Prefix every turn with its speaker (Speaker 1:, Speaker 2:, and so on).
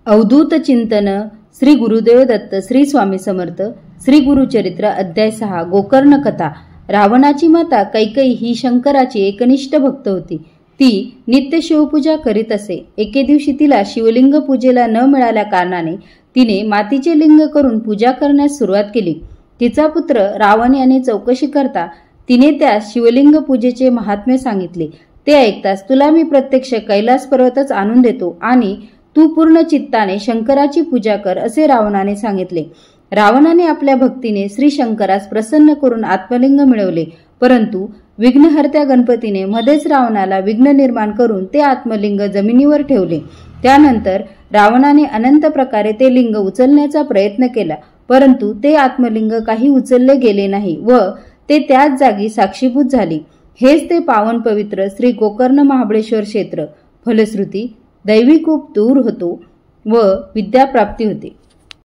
Speaker 1: अवधूत चिंतन श्री गुरुदेव दत्त श्री स्वामी समर्थ श्री गुरुचरित्र अध्याय 6 गोकर्ण कथा। रावणाची माता कैकेयी ही शंकराची एकनिष्ठ भक्त होती। ती नित्य शिवपूजा करीत असे। एके दिवशी तिला शिवलिंग पूजेला न मिळाल्या कारणाने तिने मातीचे लिंग करून पूजा करण्यास सुरुवात केली। तिचा पुत्र रावण याने चौकशी करता तिने त्यास शिवलिंग पूजेचे महात्म्य सांगितले। ते ऐकताच तुला मी प्रत्यक्ष कैलास पर्वतच आणून देतो आणि तू पूर्ण चित्ताने शंकराची पूजा कर असे रावणाने सांगितले। रावणाने आपल्या भक्तीने श्री शंकरास प्रसन्न करून आत्मलिंग मिळवले, परंतु विघ्नहर्त्या गणपतीने मध्येच रावणाला विघ्न निर्माण करून ते आत्मलिंग जमिनीवर ठेवले। त्यानंतर रावणाने अनंत प्रकारे ते लिंग उचलण्याचा प्रयत्न केला, परंतु ते आत्मलिंग काही उचलले गेले नाही व ते त्याच जागी साक्षीभूत झाले। हेच ते पावन पवित्र श्री गोकर्ण महाबळेश्वर क्षेत्र। फलश्रुती दैवी खूप दूर होतो व विद्याप्राप्ती होते।